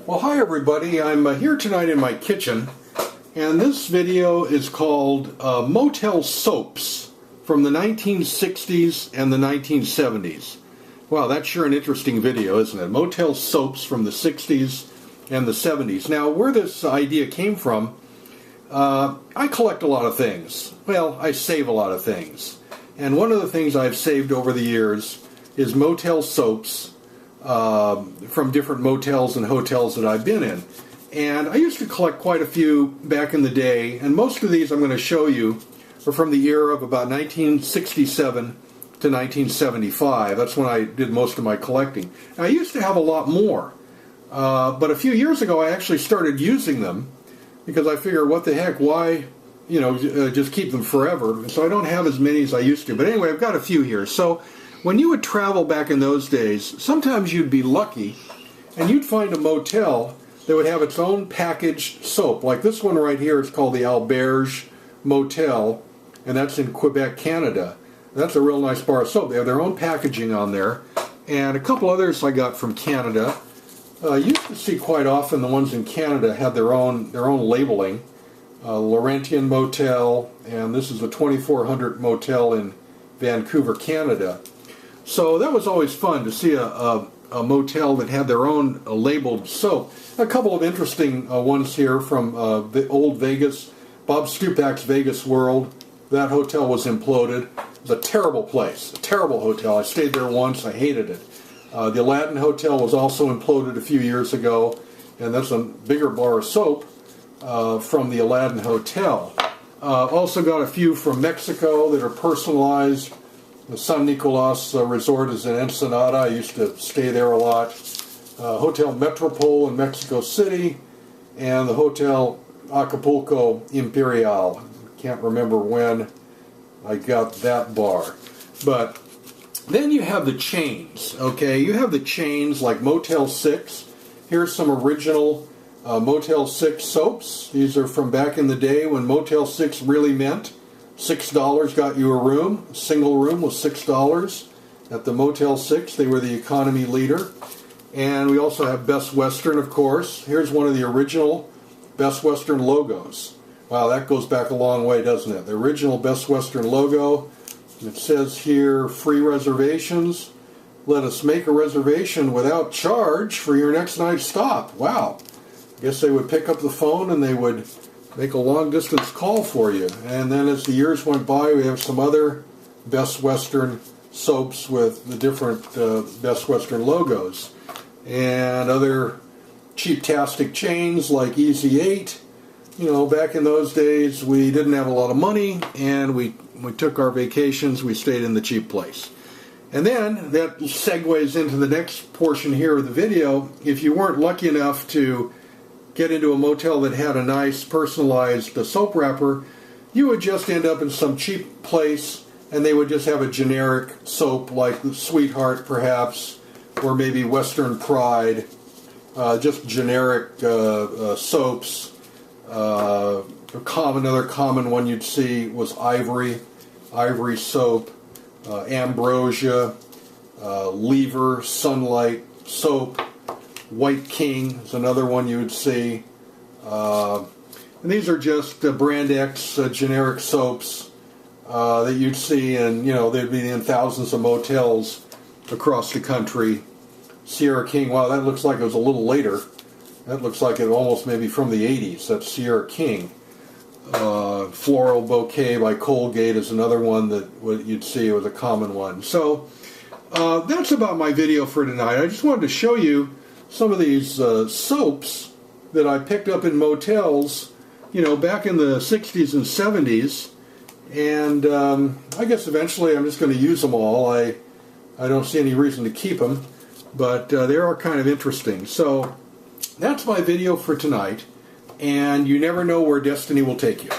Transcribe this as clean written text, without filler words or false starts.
Well, hi everybody. I'm here tonight in my kitchen, and this video is called Motel Soaps from the 1960s and the 1970s. Wow, that's sure an interesting video, isn't it? Motel Soaps from the 60s and the 70s. Now, where this idea came from, I collect a lot of things. Well, I save a lot of things. And one of the things I've saved over the years is Motel Soaps from different motels and hotels that I've been in. And I used to collect quite a few back in the day, and most of these I'm going to show you are from the era of about 1967 to 1975. That's when I did most of my collecting. And I used to have a lot more, but a few years ago I actually started using them because I figure, what the heck, why, just keep them forever? So I don't have as many as I used to. But anyway, I've got a few here. So when you would travel back in those days, sometimes you'd be lucky and you'd find a motel that would have its own packaged soap. Like this one right here is called the Alberge Motel, and that's in Quebec, Canada. That's a real nice bar of soap. They have their own packaging on there. And a couple others I got from Canada. Used to see quite often the ones in Canada had their own labeling. Laurentian Motel, and this is the 2400 Motel in Vancouver, Canada. So that was always fun to see a motel that had their own labeled soap. A couple of interesting ones here from the old Vegas, Bob Stupak's Vegas World. That hotel was imploded. It was a terrible place, a terrible hotel. I stayed there once. I hated it. The Aladdin Hotel was also imploded a few years ago, and that's a bigger bar of soap from the Aladdin Hotel. Also got a few from Mexico that are personalized. The San Nicolas Resort is in Ensenada. I used to stay there a lot. Hotel Metropole in Mexico City, and the Hotel Acapulco Imperial. Can't remember when I got that bar. But then you have the chains, okay? You have the chains like Motel 6. Here's some original Motel 6 soaps. These are from back in the day when Motel 6 really meant $6 got you a room. A single room was $6 at the Motel 6. They were the economy leader. And we also have Best Western, of course. Here's one of the original Best Western logos. Wow, that goes back a long way, doesn't it? The original Best Western logo. It says here, free reservations. Let us make a reservation without charge for your next night's stop. Wow. I guess they would pick up the phone and they would make a long-distance call for you. And then as the years went by, we have some other Best Western soaps with the different Best Western logos. And other cheap-tastic chains like Easy 8. Back in those days, we didn't have a lot of money, and we took our vacations, we stayed in the cheap place. And then that segues into the next portion here of the video. If you weren't lucky enough to get into a motel that had a nice personalized soap wrapper, you would just end up in some cheap place and they would just have a generic soap like Sweetheart perhaps, or maybe Western Pride, just generic soaps. Another common one you'd see was Ivory soap, Ambrosia, Lever, Sunlight soap. White King is another one you would see. And these are just Brand X generic soaps that you'd see, and they'd be in thousands of motels across the country. Sierra King, wow, that looks like it was a little later. That looks like it almost maybe from the 80s. That's Sierra King. Floral Bouquet by Colgate is another one that you'd see was a common one. So that's about my video for tonight. I just wanted to show you some of these soaps that I picked up in motels, back in the 60s and 70s. And I guess eventually I'm just going to use them all. I don't see any reason to keep them, but they are kind of interesting. So that's my video for tonight, and you never know where destiny will take you.